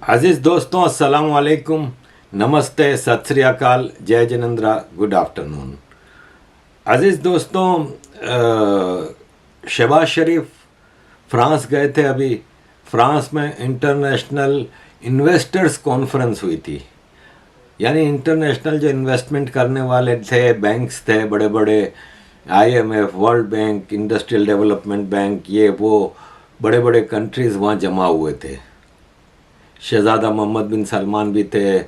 अजीज़ दोस्तों, अस्सलाम वालेकुम, नमस्ते, सत श्री अकाल, जय जिनेंद्रा, गुड आफ्टरनून। अजीज़ दोस्तों, शहबाज शरीफ फ्रांस गए थे। अभी फ्रांस में इंटरनेशनल इन्वेस्टर्स कॉन्फ्रेंस हुई थी। यानी इंटरनेशनल जो इन्वेस्टमेंट करने वाले थे, बैंक्स थे बड़े बड़े, IMF, world bank, industrial development bank, ये वो बड़े बड़े कंट्रीज़ वहाँ जमा हुए थे। शहज़ादा मोहम्मद बिन सलमान भी थे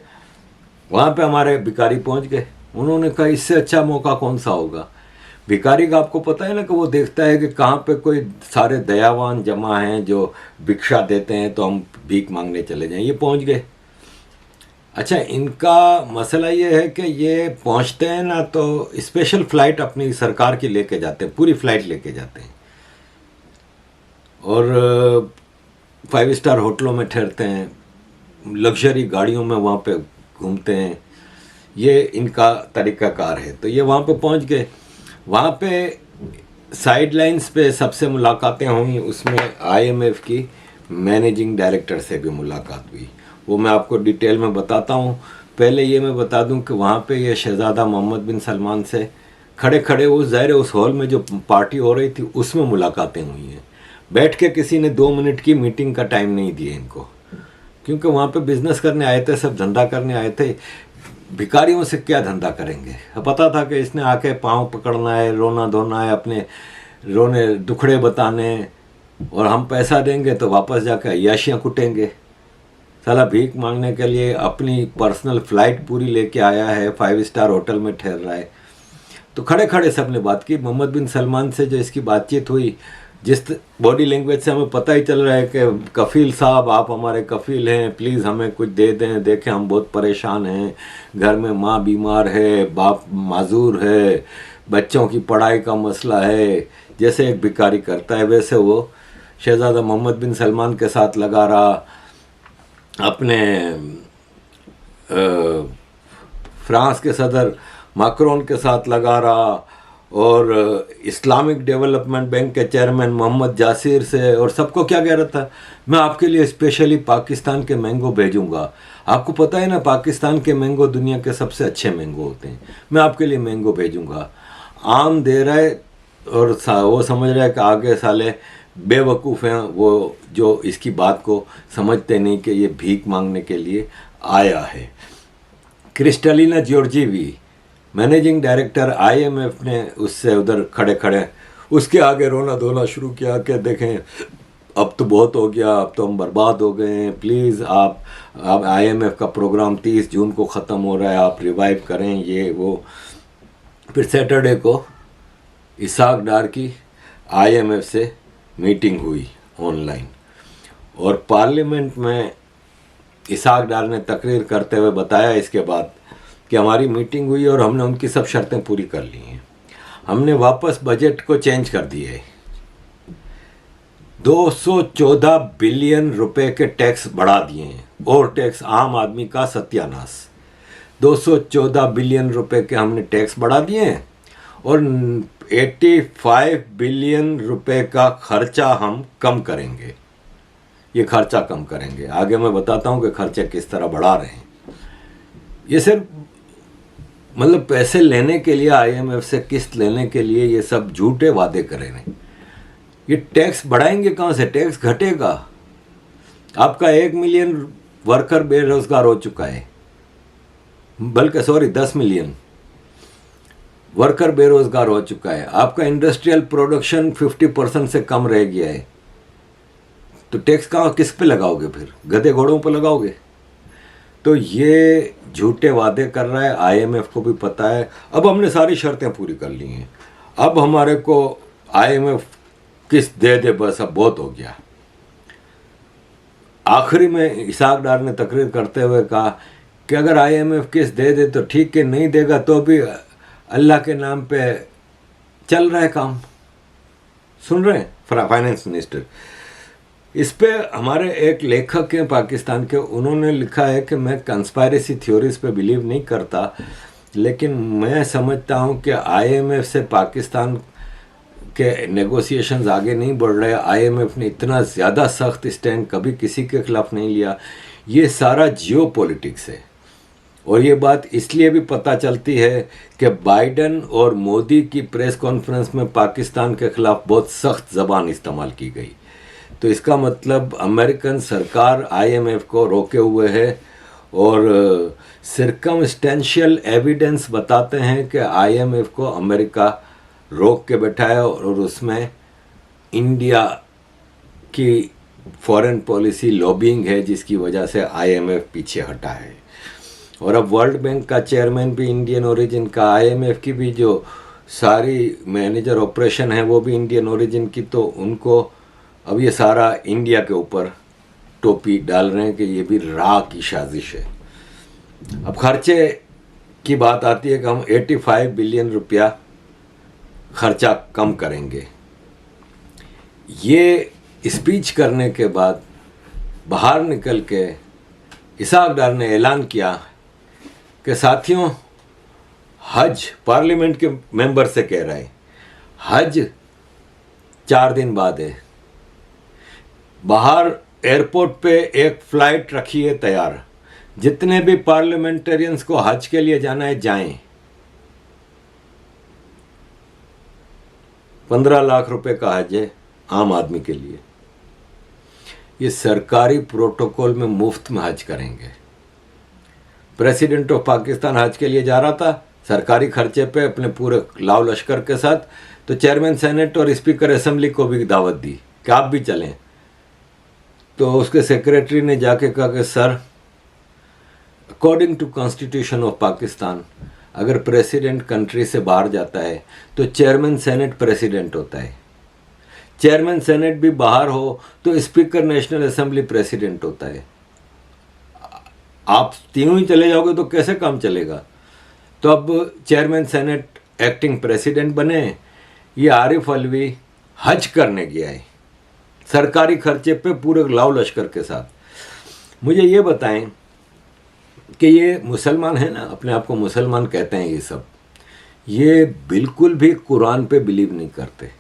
वहाँ पे। हमारे भिखारी पहुँच गए। उन्होंने कहा इससे अच्छा मौका कौन सा होगा। भिखारी का आपको पता है ना कि वो देखता है कि कहाँ पे कोई सारे दयावान जमा हैं जो भिक्षा देते हैं, तो हम भीख मांगने चले जाएं। ये पहुँच गए। अच्छा, इनका मसला ये है कि ये पहुँचते हैं ना तो स्पेशल फ़्लाइट अपनी सरकार की लेके जाते हैं, पूरी फ़्लाइट लेके जाते हैं और 5 स्टार होटलों में ठहरते हैं, लग्जरी गाड़ियों में वहाँ पे घूमते हैं। ये इनका तरीक़ाकार है। तो ये वहाँ पे पहुँच गए। वहाँ पे साइड लाइन्स पे सबसे मुलाकातें हुई। उसमें आईएमएफ की मैनेजिंग डायरेक्टर से भी मुलाकात हुई। वो मैं आपको डिटेल में बताता हूँ। पहले ये मैं बता दूँ कि वहाँ पे ये शहज़ादा मोहम्मद बिन सलमान से खड़े खड़े उस ज़ाहिर उस हॉल में जो पार्टी हो रही थी उसमें मुलाकातें हुई हैं। बैठ के किसी ने 2 मिनट की मीटिंग का टाइम नहीं दिया इनको, क्योंकि वहाँ पे बिजनेस करने आए थे, सब धंधा करने आए थे। भिखारियों से क्या धंधा करेंगे। पता था कि इसने आके पाँव पकड़ना है, रोना धोना है, अपने रोने दुखड़े बताने, और हम पैसा देंगे तो वापस जाकर अय्याशियाँ कुटेंगे। साला भीख मांगने के लिए अपनी पर्सनल फ़्लाइट पूरी लेके आया है, 5 स्टार होटल में ठहर रहा है। तो खड़े खड़े सब ने बात की। मोहम्मद बिन सलमान से जो इसकी बातचीत हुई, जिस बॉडी लैंग्वेज से हमें पता ही चल रहा है कि कफ़ील साहब, आप हमारे कफ़ील हैं, प्लीज़ हमें कुछ दे दें, देखें हम बहुत परेशान हैं, घर में माँ बीमार है, बाप माजूर है, बच्चों की पढ़ाई का मसला है। जैसे एक भिखारी करता है वैसे वो शहज़ादा मोहम्मद बिन सलमान के साथ लगा रहा, अपने फ्रांस के सदर मैक्रोन के साथ लगा रहा, और इस्लामिक डेवलपमेंट बैंक के चेयरमैन मोहम्मद जासिर से, और सबको क्या कह रहा था, मैं आपके लिए स्पेशली पाकिस्तान के मैंगो भेजूंगा। आपको पता है ना, पाकिस्तान के मैंगो दुनिया के सबसे अच्छे मैंगो होते हैं। मैं आपके लिए मैंगो भेजूंगा। आम दे रहा है और वो समझ रहा है कि आगे साले बेवकूफ़ हैं वो, जो इसकी बात को समझते नहीं कि ये भीख मांगने के लिए आया है। क्रिस्टलिना जॉर्जीवी, मैनेजिंग डायरेक्टर आईएमएफ, ने उससे उधर खड़े खड़े उसके आगे रोना धोना शुरू किया कि देखें अब तो बहुत हो गया, अब तो हम बर्बाद हो गए हैं, प्लीज़ आप आईएमएफ का प्रोग्राम 30 जून को ख़त्म हो रहा है, आप रिवाइव करें, ये वो। फिर सैटरडे को इसहाक डार की आईएमएफ से मीटिंग हुई ऑनलाइन, और पार्लियामेंट में इसहाक डार ने तकरीर करते हुए बताया इसके बाद कि हमारी मीटिंग हुई और हमने उनकी सब शर्तें पूरी कर ली हैं। हमने वापस बजट को चेंज कर दिए है। 214 बिलियन रुपए के टैक्स बढ़ा दिए हैं, और टैक्स आम आदमी का सत्यानाश। 214 बिलियन रुपए के हमने टैक्स बढ़ा दिए हैं, और 85 बिलियन रुपए का खर्चा हम कम करेंगे। ये खर्चा कम करेंगे। आगे मैं बताता हूँ कि खर्चे किस तरह बढ़ा रहे हैं। ये सिर्फ मतलब पैसे लेने के लिए, आईएमएफ से किस्त लेने के लिए ये सब झूठे वादे करे हैं। ये टैक्स बढ़ाएंगे कहाँ से? टैक्स घटेगा। आपका 1 मिलियन वर्कर बेरोजगार हो चुका है, बल्कि सॉरी 10 मिलियन वर्कर बेरोजगार हो चुका है। आपका इंडस्ट्रियल प्रोडक्शन 50% से कम रह गया है। तो टैक्स कहाँ, किस पे लगाओगे? फिर गधे घोड़ों पे लगाओगे। तो ये झूठे वादे कर रहा है। आईएमएफ को भी पता है। अब हमने सारी शर्तें पूरी कर ली हैं, अब हमारे को आईएमएफ किस्त दे दे, बस अब बहुत हो गया। आखिरी में इसहाक डार ने तकरीर करते हुए कहा कि अगर आईएमएफ किस्त दे दे तो ठीक है, नहीं देगा तो भी अल्लाह के नाम पे चल रहा है काम। सुन रहे हैं फाइनेंस मिनिस्टर। इस पे हमारे एक लेखक हैं पाकिस्तान के, उन्होंने लिखा है कि मैं कंस्पायरेसी थ्योरीज पे बिलीव नहीं करता, लेकिन मैं समझता हूँ कि आईएमएफ से पाकिस्तान के नेगोशिएशंस आगे नहीं बढ़ रहे। आईएमएफ ने इतना ज़्यादा सख्त स्टैंड कभी किसी के खिलाफ नहीं लिया। ये सारा जियो पॉलिटिक्स है। और ये बात इसलिए भी पता चलती है कि बाइडन और मोदी की प्रेस कॉन्फ्रेंस में पाकिस्तान के खिलाफ बहुत सख्त ज़बान इस्तेमाल की गई। तो इसका मतलब अमेरिकन सरकार आईएमएफ को रोके हुए है और सर्कमस्टेंशियल एविडेंस बताते हैं कि आईएमएफ को अमेरिका रोक के बैठा है और उसमें इंडिया की फॉरेन पॉलिसी लॉबिंग है, जिसकी वजह से आईएमएफ पीछे हटा है। और अब वर्ल्ड बैंक का चेयरमैन भी इंडियन ओरिजिन का, आईएमएफ की भी जो सारी मैनेजर ऑपरेशन है वो भी इंडियन ओरिजिन की, तो उनको अब ये सारा इंडिया के ऊपर टोपी डाल रहे हैं कि ये भी राह की साजिश है। अब खर्चे की बात आती है कि हम 85 बिलियन रुपया खर्चा कम करेंगे। ये स्पीच करने के बाद बाहर निकल के इसहाक डार ने ऐलान किया कि साथियों, हज, पार्लियामेंट के मेंबर से कह रहे हैं, हज 4 दिन बाद है, बाहर एयरपोर्ट पे एक फ्लाइट रखी है तैयार, जितने भी पार्लियामेंटेरियंस को हज के लिए जाना है जाएं। 15 लाख रुपए का हज है आम आदमी के लिए। ये सरकारी प्रोटोकॉल में मुफ्त में हज करेंगे। प्रेसिडेंट ऑफ पाकिस्तान हज के लिए जा रहा था सरकारी खर्चे पे अपने पूरे लाव लश्कर के साथ, तो चेयरमैन सेनेट और स्पीकर असेंबली को भी दावत दी कि आप भी चलें। तो उसके सेक्रेटरी ने जाके कहा कि sir, according to constitution of Pakistan, अगर प्रेसिडेंट कंट्री से बाहर जाता है तो चेयरमैन सेनेट प्रेसिडेंट होता है, चेयरमैन सेनेट भी बाहर हो तो स्पीकर नेशनल असेंबली प्रेसिडेंट होता है। आप तीनों ही चले जाओगे तो कैसे काम चलेगा? तो अब चेयरमैन सेनेट एक्टिंग प्रेसिडेंट बने। ये आरिफ अलवी हज करने गया है सरकारी खर्चे पे पूरे लाव लश्कर के साथ। मुझे ये बताएं कि ये मुसलमान है ना, अपने आप को मुसलमान कहते हैं, ये सब ये बिल्कुल भी कुरान पे बिलीव नहीं करते,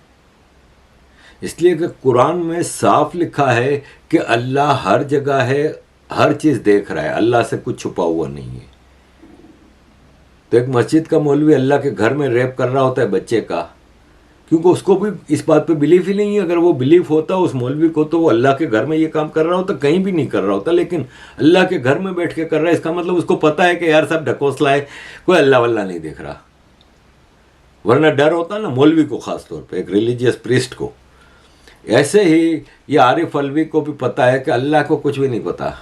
इसलिए कि कुरान में साफ लिखा है कि अल्लाह हर जगह है, हर चीज़ देख रहा है, अल्लाह से कुछ छुपा हुआ नहीं है। तो एक मस्जिद का मौलवी अल्लाह के घर में रेप कर रहा होता है बच्चे का, क्योंकि उसको भी इस बात पे बिलीफ ही नहीं है। अगर वो बिलीफ होता उस मौलवी को तो वो अल्लाह के घर में ये काम कर रहा होता, कहीं भी नहीं कर रहा होता, लेकिन अल्लाह के घर में बैठ के कर रहा है। इसका मतलब उसको पता है कि यार सब ढकोसला है, कोई अल्लाह वल्लाह नहीं देख रहा, वरना डर होता ना मौलवी को, खास तौर पे एक रिलीजियस प्रीस्ट को। ऐसे ही ये आरिफ अलवी को भी पता है कि अल्लाह को कुछ भी नहीं पता।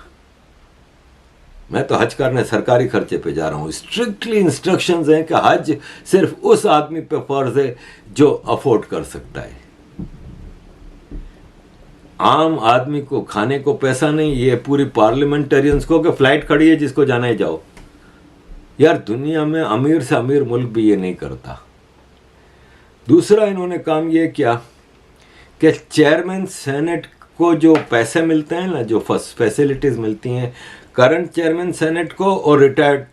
मैं तो हज करने सरकारी खर्चे पे जा रहा हूँ, स्ट्रिक्टली इंस्ट्रक्शंस हैं कि हज सिर्फ उस आदमी पे फर्ज है जो अफोर्ड कर सकता है। आम आदमी को खाने को पैसा नहीं, ये पूरी पार्लियामेंटेरियंस को कि फ्लाइट खड़ी है जिसको जाना है जाओ। यार दुनिया में अमीर से अमीर मुल्क भी ये नहीं करता। दूसरा इन्होंने काम ये किया कि चेयरमैन सेनेट को जो पैसे मिलते हैं ना, जो फैसिलिटीज मिलती हैं करंट चेयरमैन सेनेट को और रिटायर्ड,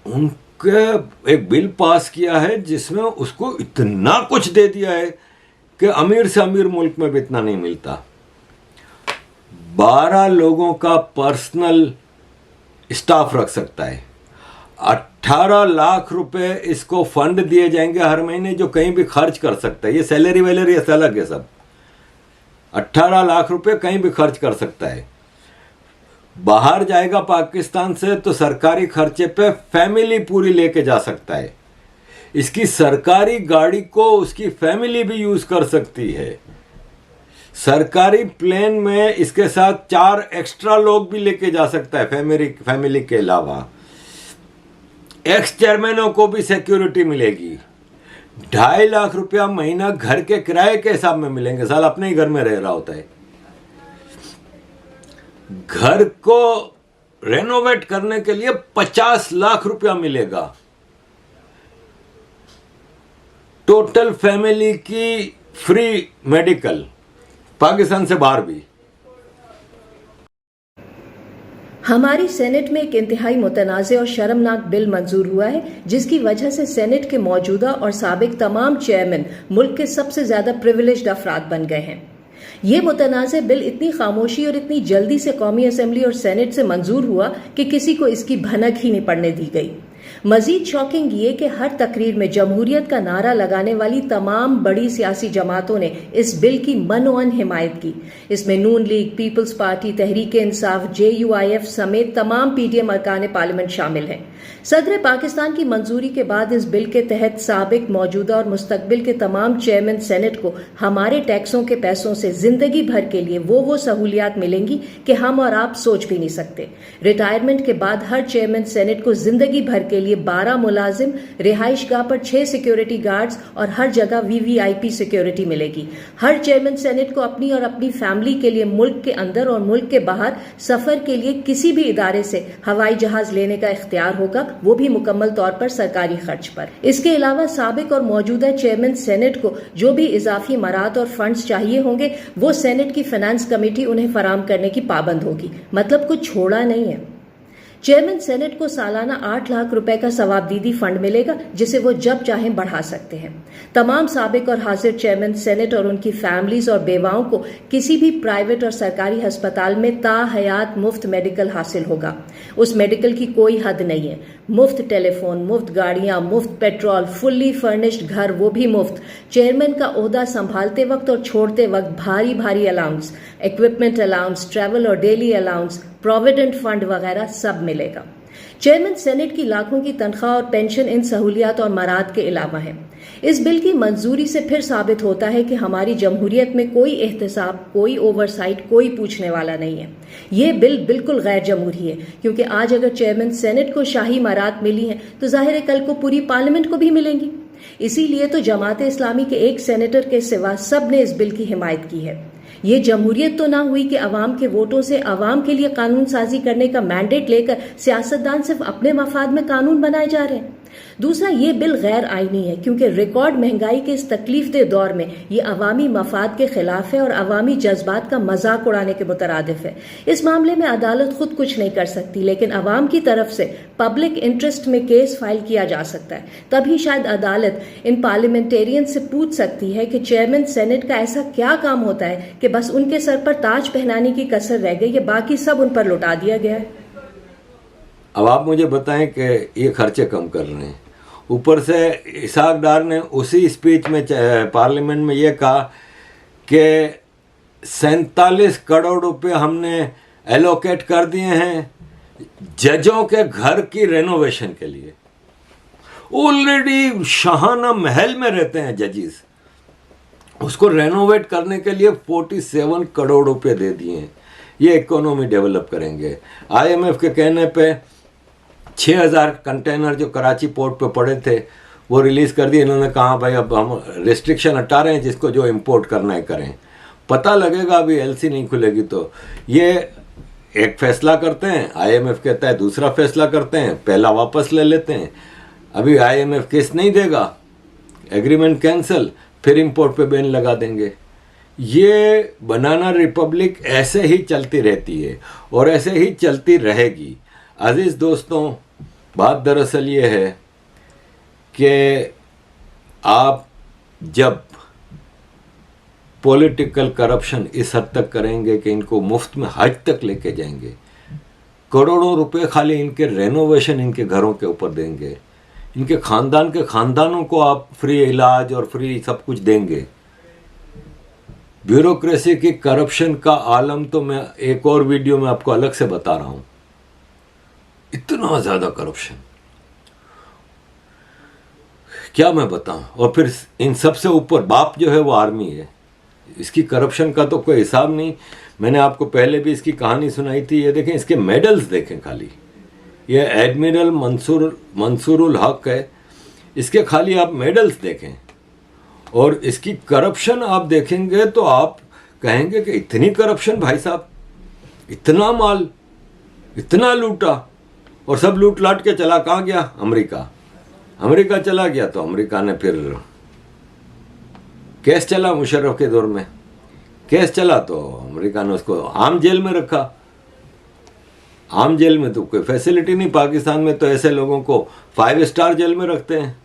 उनके एक बिल पास किया है जिसमें उसको इतना कुछ दे दिया है कि अमीर से अमीर मुल्क में भी इतना नहीं मिलता। 12 लोगों का पर्सनल स्टाफ रख सकता है। 18 लाख रुपए इसको फंड दिए जाएंगे हर महीने, जो कहीं भी खर्च कर सकता है। ये सैलरी वैलरी ऐसा अलग है सब। 18 लाख रुपए कहीं भी खर्च कर सकता है। बाहर जाएगा पाकिस्तान से तो सरकारी खर्चे पे फैमिली पूरी लेके जा सकता है। इसकी सरकारी गाड़ी को उसकी फैमिली भी यूज कर सकती है। सरकारी प्लेन में इसके साथ 4 एक्स्ट्रा लोग भी लेके जा सकता है फैमिली के अलावा। एक्स चेयरमैनों को भी सिक्योरिटी मिलेगी। 2.5 लाख रुपया महीना घर के किराए के हिसाब में मिलेंगे। साल अपने ही घर में रह रहा होता है। घर को रेनोवेट करने के लिए 50 लाख रुपया मिलेगा। टोटल फैमिली की फ्री मेडिकल, पाकिस्तान से बाहर भी। हमारी सेनेट में एक इंतहाई मुतनाज़ और शर्मनाक बिल मंजूर हुआ है, जिसकी वजह से सेनेट के मौजूदा और साबिक तमाम चेयरमैन मुल्क के सबसे ज्यादा प्रिविलेज्ड अफराद बन गए हैं। ये मुतनाज़ बिल इतनी खामोशी और इतनी जल्दी से कौमी असेंबली और सेनेट से मंजूर हुआ कि किसी को इसकी भनक ही नहीं पड़ने दी गई। मजीद शॉकिंग ये कि हर तकरीर में जमहूरियत का नारा लगाने वाली तमाम बड़ी सियासी जमातों ने इस बिल की मनोअन हिमायत की। इसमें नून league, peoples party, Tehreek Insaf, JUIF समेत तमाम PDM अरकान पार्लियामेंट शामिल हैं। सदर पाकिस्तान की मंजूरी के बाद इस बिल के तहत साबिक, मौजूदा और मुस्तकबिल के तमाम चेयरमैन सेनेट को हमारे टैक्सों के पैसों से जिंदगी भर के लिए वो सहूलियात मिलेंगी कि हम और आप सोच भी नहीं सकते। रिटायरमेंट के बाद हर चेयरमैन सेनेट को जिंदगी भर के लिए 12 मुलाजिम, रिहाइश गाह पर 6 सिक्योरिटी गार्ड्स और हर जगह VVIP सिक्योरिटी मिलेगी। हर चेयरमैन सेनेट को अपनी और अपनी फैमिली के लिए मुल्क के अंदर और मुल्क के बाहर सफर के लिए किसी भी इदारे से हवाई जहाज लेने का इख्तियार होगा, वो भी मुकम्मल तौर पर सरकारी खर्च पर। इसके अलावा साबिक और मौजूदा चेयरमैन सेनेट को जो भी इजाफी मराद और फंड्स चाहिए होंगे वो सेनेट की फाइनेंस कमेटी उन्हें फराम करने की पाबंद होगी। मतलब कुछ छोड़ा नहीं है। चेयरमैन सेनेट को सालाना 8 लाख रुपए का सवाबदीदी फंड मिलेगा जिसे वो जब चाहें बढ़ा सकते हैं। तमाम साबिक और हाजिर चेयरमैन सेनेट और उनकी फैमिलीज और बेवाओं को किसी भी प्राइवेट और सरकारी अस्पताल में ताहयात मुफ्त मेडिकल हासिल होगा। उस मेडिकल की कोई हद नहीं है। मुफ्त टेलीफोन, मुफ्त गाड़ियां, मुफ्त पेट्रोल, फुल्ली फर्निश्ड घर वो भी मुफ्त। चेयरमैन का ओहदा संभालते वक्त और छोड़ते वक्त भारी भारी अलाउंस, इक्विपमेंट अलाउंस, ट्रैवल और डेली अलाउंस, प्रोविडेंट फंड वगैरह सब मिलेगा। चेयरमैन सेनेट की लाखों की तनख्वाह और पेंशन इन सहूलियात और मराद के अलावा है। इस बिल की मंजूरी से फिर साबित होता है कि हमारी जमहूरियत में कोई एहतसाब, कोई ओवरसाइट, कोई पूछने वाला नहीं है। ये बिल बिल्कुल गैर जमहूरी है क्योंकि आज अगर चेयरमैन सेनेट को शाही मराद मिली हैं तो जाहिर है कल को पूरी पार्लियामेंट को भी मिलेंगी। इसीलिए तो जमात इस्लामी के एक सेनेटर के सिवा सब ने इस बिल की हिमायत की है। ये जमहूरियत तो ना हुई कि अवाम के वोटों से अवाम के लिए कानून साजी करने का मैंडेट लेकर सियासतदान सिर्फ अपने मफाद में कानून बनाए जा रहे हैं। दूसरा, ये बिल गैर आईनी है क्योंकि रिकॉर्ड महंगाई के इस तकलीफदेह दौर में ये अवामी मफाद के खिलाफ है और अवामी जज्बात का मजाक उड़ाने के मुतरादिफ है। इस मामले में अदालत खुद कुछ नहीं कर सकती, लेकिन अवाम की तरफ से पब्लिक इंटरेस्ट में केस फाइल किया जा सकता है। तभी शायद अदालत इन पार्लियामेंटेरियन से पूछ सकती है कि चेयरमैन सेनेट का ऐसा क्या काम होता है कि बस उनके सर पर ताज पहनाने की कसर रह गई, ये बाकी सब उन पर लौटा दिया गया है। अब आप मुझे बताएं कि ये खर्चे कम कर रहे हैं। ऊपर से इसहाक डार ने उसी स्पीच में पार्लियामेंट में ये कहा कि 47 करोड़ रुपए हमने एलोकेट कर दिए हैं जजों के घर की रेनोवेशन के लिए। ऑलरेडी शाहाना महल में रहते हैं जजिस, उसको रेनोवेट करने के लिए 47 करोड़ रुपए दे दिए हैं। ये इकोनॉमी डेवलप करेंगे। IMF के कहने पे 6000 कंटेनर जो कराची पोर्ट पे पड़े थे वो रिलीज़ कर दिए। इन्होंने कहा भाई अब हम रिस्ट्रिक्शन हटा रहे हैं, जिसको जो इंपोर्ट करना है करें। पता लगेगा अभी LC नहीं खुलेगी तो। ये एक फैसला करते हैं, IMF कहता है दूसरा फैसला करते हैं, पहला वापस ले लेते हैं। अभी IMF केस नहीं देगा, एग्रीमेंट कैंसिल, फिर इंपोर्ट पे बैन लगा देंगे। ये बनाना रिपब्लिक ऐसे ही चलती रहती है और ऐसे ही चलती रहेगी। अजीज़ दोस्तों, बात दरअसल ये है कि आप जब पॉलिटिकल करप्शन इस हद तक करेंगे कि इनको मुफ्त में हज तक लेके जाएंगे, करोड़ों रुपए खाली इनके रेनोवेशन इनके घरों के ऊपर देंगे, इनके खानदान के खानदानों को आप फ्री इलाज और फ्री सब कुछ देंगे। ब्यूरोक्रेसी की करप्शन का आलम तो मैं एक और वीडियो में आपको अलग से बता रहा हूं। इतना ज्यादा करप्शन, क्या मैं बताऊं। और फिर इन सबसे ऊपर बाप जो है वो आर्मी है। इसकी करप्शन का तो कोई हिसाब नहीं। मैंने आपको पहले भी इसकी कहानी सुनाई थी। ये देखें, इसके मेडल्स देखें खाली। ये एडमिरल मंसूरुल हक है, इसके खाली आप मेडल्स देखें और इसकी करप्शन आप देखेंगे तो आप कहेंगे कि इतनी करप्शन भाई साहब, इतना माल, इतना लूटा। और सब लूट लाट के चला कहाँ गया? अमेरिका चला गया। तो अमेरिका ने फिर केस चला, मुशर्रफ के दौर में केस चला तो अमेरिका ने उसको आम जेल में रखा। आम जेल में तो कोई फैसिलिटी नहीं, पाकिस्तान में तो ऐसे लोगों को 5 स्टार जेल में रखते हैं।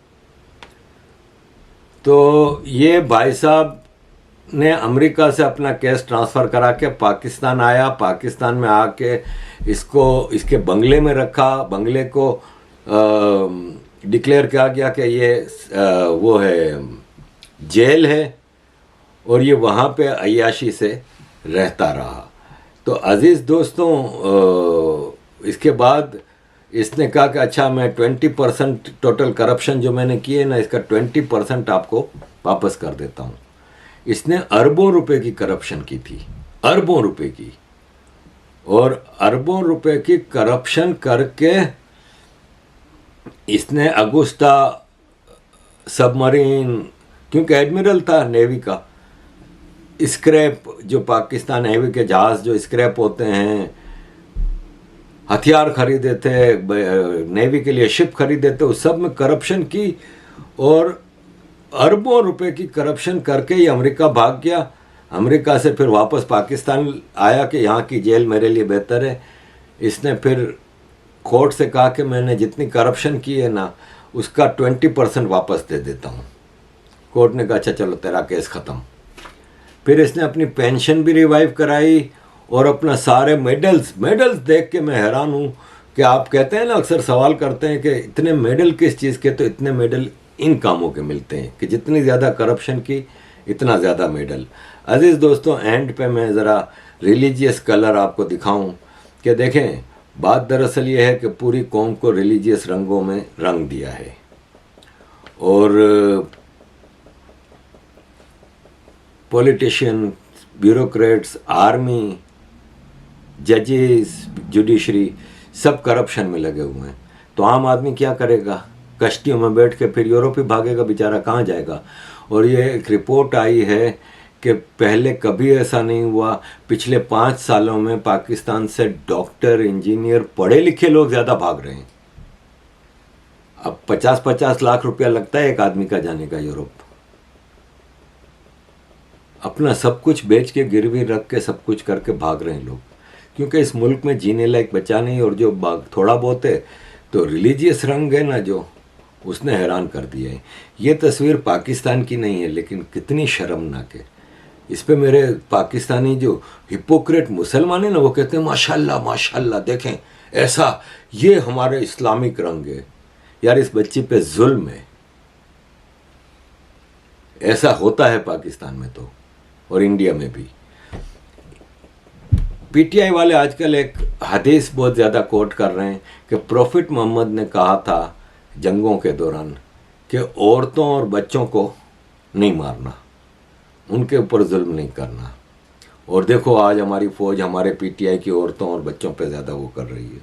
तो ये भाई साहब ने अमेरिका से अपना केस ट्रांसफ़र करा के पाकिस्तान आया। पाकिस्तान में आके इसको इसके बंगले में रखा। बंगले को डिक्लेयर किया गया कि ये वो है जेल है, और ये वहाँ पे अय्याशी से रहता रहा। तो अज़ीज़ दोस्तों, इसके बाद इसने कहा कि अच्छा मैं 20% टोटल करप्शन जो मैंने किए ना, इसका 20% आपको वापस कर देता हूँ। इसने अरबों रुपए की करप्शन की थी, अरबों रुपए की, और अरबों रुपए की करप्शन करके इसने अगुस्ता सबमरीन, क्योंकि एडमिरल था नेवी का, स्क्रैप जो पाकिस्तान नेवी के जहाज़ जो स्क्रैप होते हैं, हथियार खरीदे थे, नेवी के लिए शिप खरीदे थे, उस सब में करप्शन की, और अरबों रुपए की करप्शन करके ये अमेरिका भाग गया। अमेरिका से फिर वापस पाकिस्तान आया कि यहाँ की जेल मेरे लिए बेहतर है। इसने फिर कोर्ट से कहा कि मैंने जितनी करप्शन की है ना, उसका 20% वापस दे देता हूँ। कोर्ट ने कहा अच्छा चलो तेरा केस ख़त्म। फिर इसने अपनी पेंशन भी रिवाइव कराई, और अपना सारे मेडल्स देख के मैं हैरान हूँ कि आप कहते हैं ना, अक्सर सवाल करते हैं कि इतने मेडल किस चीज़ के, तो इतने मेडल इन कामों के मिलते हैं कि जितनी ज़्यादा करप्शन की इतना ज़्यादा मेडल। अजीज़ दोस्तों, एंड पे मैं ज़रा रिलीजियस कलर आपको दिखाऊं कि देखें, बात दरअसल ये है कि पूरी कौम को रिलीजियस रंगों में रंग दिया है, और पॉलिटिशियन, ब्यूरोक्रेट्स, आर्मी, जजेस, जुडिशरी सब करप्शन में लगे हुए हैं। तो आम आदमी क्या करेगा? कश्तियों में बैठ के फिर यूरोप ही भागेगा बेचारा, कहाँ जाएगा? और ये एक रिपोर्ट आई है कि पहले कभी ऐसा नहीं हुआ, पिछले 5 सालों में पाकिस्तान से डॉक्टर, इंजीनियर, पढ़े लिखे लोग ज़्यादा भाग रहे हैं। अब 50-50 लाख रुपया लगता है एक आदमी का जाने का यूरोप। अपना सब कुछ बेच के, गिरवी रख के, सब कुछ करके भाग रहे हैं लोग, क्योंकि इस मुल्क में जीने लायक बचा नहीं। और जो थोड़ा बहुत है तो रिलीजियस रंग है ना, जो उसने हैरान कर दिया है। ये तस्वीर पाकिस्तान की नहीं है, लेकिन कितनी शर्मनाक है। इस पे मेरे पाकिस्तानी जो हिपोक्रेट मुसलमान है ना, वो कहते हैं माशाल्लाह माशाल्लाह, देखें ऐसा, ये हमारे इस्लामिक रंग है। यार इस बच्ची पे जुल्म है। ऐसा होता है पाकिस्तान में तो, और इंडिया में भी। पीटीआई वाले आजकल एक हदीस बहुत ज़्यादा कोट कर रहे हैं कि प्रॉफिट मोहम्मद ने कहा था जंगों के दौरान कि औरतों और बच्चों को नहीं मारना, उनके ऊपर जुल्म नहीं करना। और देखो आज हमारी फ़ौज हमारे पीटीआई की औरतों और बच्चों पे ज़्यादा वो कर रही है।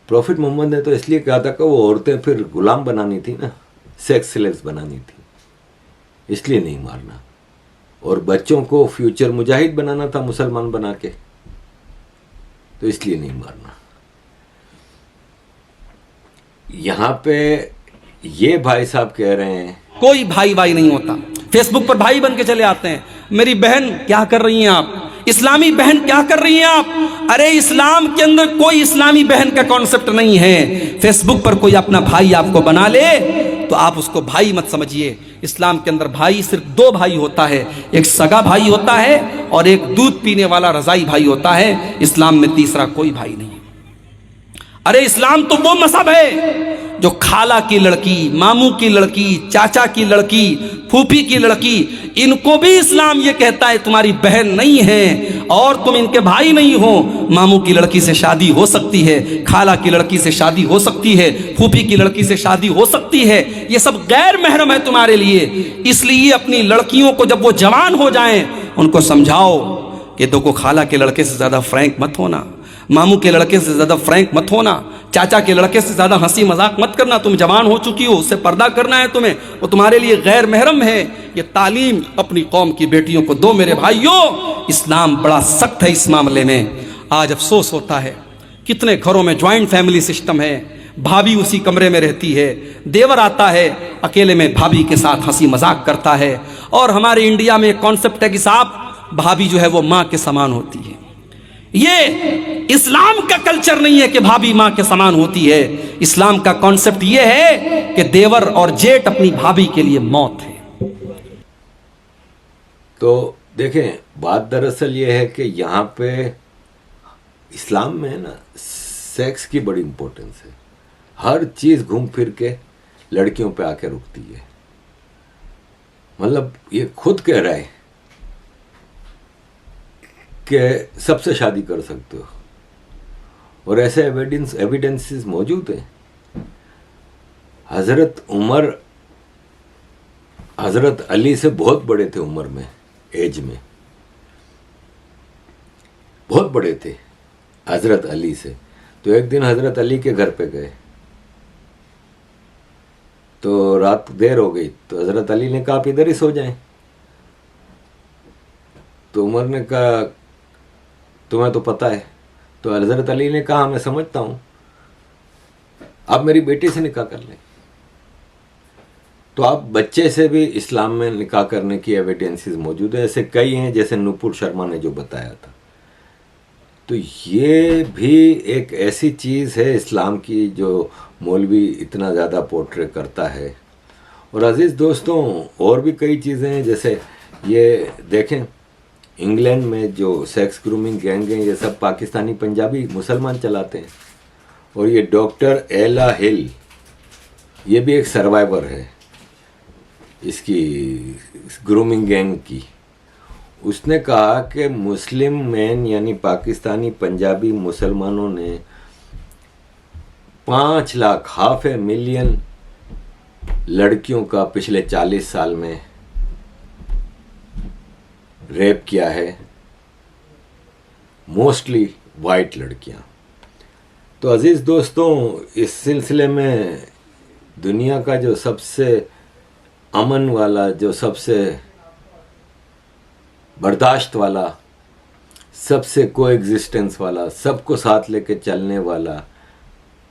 प्रॉफिट मोहम्मद ने तो इसलिए कहा था कि वो औरतें फिर गुलाम बनानी थी ना, सेक्स स्लेव्स बनानी थी, इसलिए नहीं मारना। और बच्चों को फ्यूचर मुजाहिद बनाना था मुसलमान बना के, तो इसलिए नहीं मारना। यहाँ पे ये भाई साहब कह रहे हैं कोई भाई भाई नहीं होता। फेसबुक पर भाई बन के चले आते हैं। मेरी बहन क्या कर रही हैं आप, इस्लामी बहन क्या कर रही हैं आप। अरे इस्लाम के अंदर कोई इस्लामी बहन का कॉन्सेप्ट नहीं है। फेसबुक पर कोई अपना भाई आपको बना ले तो आप उसको भाई मत समझिए। इस्लाम के अंदर भाई सिर्फ 2 भाई होता है, एक सगा भाई होता है और एक दूध पीने वाला रजाई भाई होता है। इस्लाम में तीसरा कोई भाई नहीं। अरे इस्लाम तो वो मजहब है जो खाला की लड़की, मामू की लड़की, चाचा की लड़की, फूफी की लड़की, इनको भी इस्लाम ये कहता है तुम्हारी बहन नहीं है और तुम इनके भाई नहीं हो। मामू की लड़की से शादी हो सकती है, खाला की लड़की से शादी हो सकती है, फूफी की लड़की से शादी हो सकती है। ये सब गैर महरम है तुम्हारे लिए। इसलिए अपनी लड़कियों को जब वो जवान हो जाएं उनको समझाओ कि देखो खाला के लड़के से ज्यादा फ्रैंक मत होना, मामू के लड़के से ज्यादा फ्रैंक मत होना, चाचा के लड़के से ज्यादा हंसी मजाक मत करना। तुम जवान हो चुकी हो, उससे पर्दा करना है तुम्हें, वो तुम्हारे लिए गैर महरम है। ये तालीम अपनी कौम की बेटियों को दो मेरे भाइयों। इस्लाम बड़ा सख्त है इस मामले में। आज अफसोस होता है कितने घरों में ज्वाइंट फैमिली सिस्टम है, भाभी उसी कमरे में रहती है, देवर आता है अकेले में भाभी के साथ हंसी मजाक करता है। और हमारे इंडिया में एक कॉन्सेप्ट है कि साहब भाभी जो है वो माँ के समान होती है। ये इस्लाम का कल्चर नहीं है कि भाभी मां के समान होती है। इस्लाम का कॉन्सेप्ट ये है कि देवर और जेठ अपनी भाभी के लिए मौत है। तो देखें, बात दरअसल ये है कि यहाँ पे इस्लाम में है ना, सेक्स की बड़ी इम्पोर्टेंस है। हर चीज़ घूम फिर के लड़कियों पे आके रुकती है। मतलब ये खुद कह रहा है कि सबसे शादी कर सकते हो, और ऐसे एविडेंसेस मौजूद हैं। हज़रत उमर हज़रत अली से बहुत बड़े थे उम्र में, एज में बहुत बड़े थे हज़रत अली से। तो एक दिन हज़रत अली के घर पे गए, तो रात देर हो गई, तो हज़रत अली ने कहा आप इधर ही सो जाएं। तो उमर ने कहा तुम्हें तो पता है। तो हज़रत अली ने कहा मैं समझता हूँ, आप मेरी बेटी से निकाह कर लें। तो आप बच्चे से भी इस्लाम में निकाह करने की एविडेंसेस मौजूद है। ऐसे कई हैं, जैसे नुपुर शर्मा ने जो बताया था। तो ये भी एक ऐसी चीज़ है इस्लाम की जो मौलवी इतना ज़्यादा पोर्ट्रे करता है। और अज़ीज़ दोस्तों, और भी कई चीज़ें हैं, जैसे ये देखें, इंग्लैंड में जो सेक्स ग्रूमिंग गैंग हैं, ये सब पाकिस्तानी पंजाबी मुसलमान चलाते हैं। और ये डॉक्टर एला हिल, ये भी एक सर्वाइवर है इसकी ग्रूमिंग गैंग की। उसने कहा कि मुस्लिम मैन यानी पाकिस्तानी पंजाबी मुसलमानों ने 5 लाख, 500,000 लड़कियों का पिछले 40 साल में रेप किया है, मोस्टली वाइट लड़कियां। तो अजीज़ दोस्तों, इस सिलसिले में दुनिया का जो सबसे अमन वाला, जो सबसे बर्दाश्त वाला, सबसे कोएग्जिस्टेंस वाला, सबको साथ लेके चलने वाला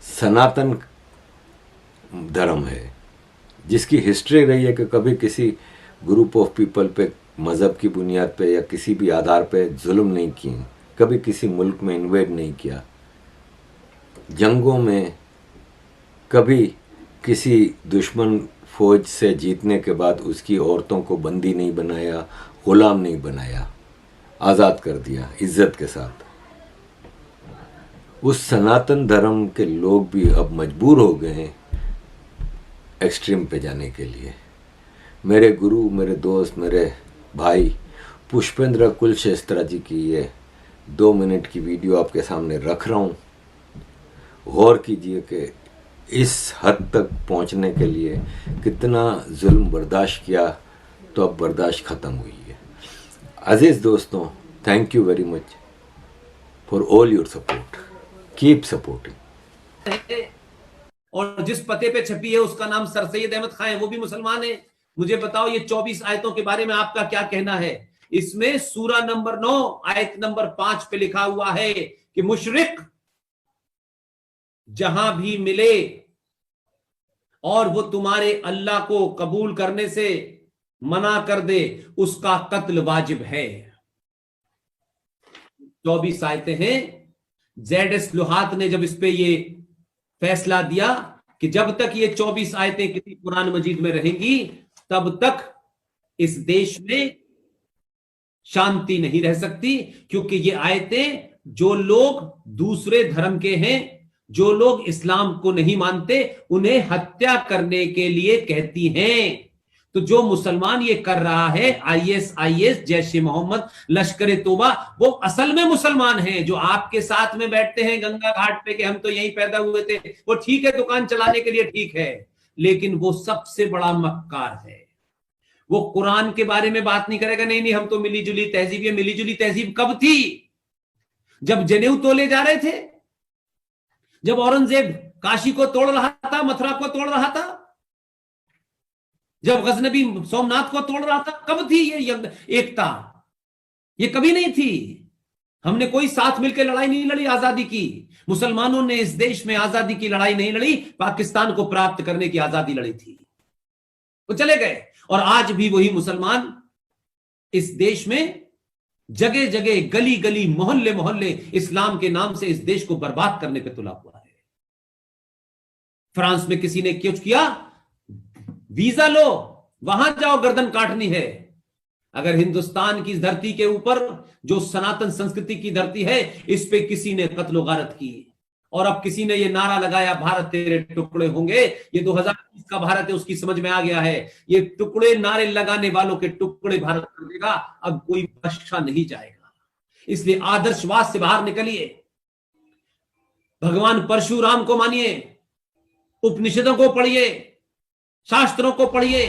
सनातन धर्म है, जिसकी हिस्ट्री रही है कि कभी किसी ग्रुप ऑफ पीपल पे मज़हब की बुनियाद पे या किसी भी आधार पे जुल्म नहीं किए, कभी किसी मुल्क में इन्वेड नहीं किया, जंगों में कभी किसी दुश्मन फौज से जीतने के बाद उसकी औरतों को बंदी नहीं बनाया, गुलाम नहीं बनाया, आज़ाद कर दिया इज्जत के साथ। उस सनातन धर्म के लोग भी अब मजबूर हो गए हैं एक्सट्रीम पे जाने के लिए। मेरे गुरु, मेरे दोस्त, मेरे भाई पुष्पेंद्र कुलशेस्त्रा जी की ये 2 मिनट की वीडियो आपके सामने रख रहा हूँ। गौर कीजिए कि इस हद तक पहुँचने के लिए कितना जुल्म बर्दाश्त किया, तो अब बर्दाश्त ख़त्म हुई है। अजीज़ दोस्तों, thank you very much for all your support, keep supporting. और जिस पते पे छपी है उसका नाम सर सैयद अहमद खां है, वो भी मुसलमान है। मुझे बताओ ये 24 आयतों के बारे में आपका क्या कहना है? इसमें सूरा नंबर 9 आयत नंबर 5 पे लिखा हुआ है कि मुशरिक जहां भी मिले और वो तुम्हारे अल्लाह को कबूल करने से मना कर दे, उसका कत्ल वाजिब है। 24 आयतें हैं। जेड.एस. लुहात ने जब इस पे ये फैसला दिया कि जब तक ये 24 आयतें किसी कुरान मजीद में रहेंगी, तब तक इस देश में शांति नहीं रह सकती, क्योंकि ये आयतें जो लोग दूसरे धर्म के हैं, जो लोग इस्लाम को नहीं मानते, उन्हें हत्या करने के लिए कहती हैं। तो जो मुसलमान ये कर रहा है, आईएस, जैश ए मोहम्मद, लश्कर तोबा, वो असल में मुसलमान हैं। जो आपके साथ में बैठते हैं गंगा घाट पे कि हम तो यहीं पैदा हुए थे, वो ठीक है, दुकान चलाने के लिए ठीक है, लेकिन वो सबसे बड़ा मक्कार है। वो कुरान के बारे में बात नहीं करेगा, नहीं नहीं हम तो मिली जुली तहजीब। ये मिली जुली तहजीब कब थी? जब जनेऊ तोले जा रहे थे, जब औरंगजेब काशी को तोड़ रहा था, मथुरा को तोड़ रहा था, जब गजनबी सोमनाथ को तोड़ रहा था, कब थी ये एकता? ये कभी नहीं थी। हमने कोई साथ मिलकर लड़ाई नहीं लड़ी आजादी की। मुसलमानों ने इस देश में आजादी की लड़ाई नहीं लड़ी, पाकिस्तान को प्राप्त करने की आजादी लड़ी थी। वो चले गए, और आज भी वही मुसलमान इस देश में जगह जगह, गली गली, मोहल्ले मोहल्ले इस्लाम के नाम से इस देश को बर्बाद करने पे तुला हुआ है। फ्रांस में किसी ने कुछ किया, वीजा लो, वहां जाओ, गर्दन काटनी है। अगर हिंदुस्तान की इस धरती के ऊपर जो सनातन संस्कृति की धरती है, इस पे किसी ने कत्ल गारत की और अब किसी ने ये नारा लगाया भारत तेरे टुकड़े होंगे, ये 2020 का भारत है उसकी समझ में आ गया है, ये टुकड़े नारे लगाने वालों के टुकड़े भारत कर देगा, अब कोई बख्शा नहीं जाएगा। इसलिए आदर्शवाद से बाहर निकलिए, भगवान परशुराम को मानिए, उपनिषदों को पढ़िए, शास्त्रों को पढ़िए,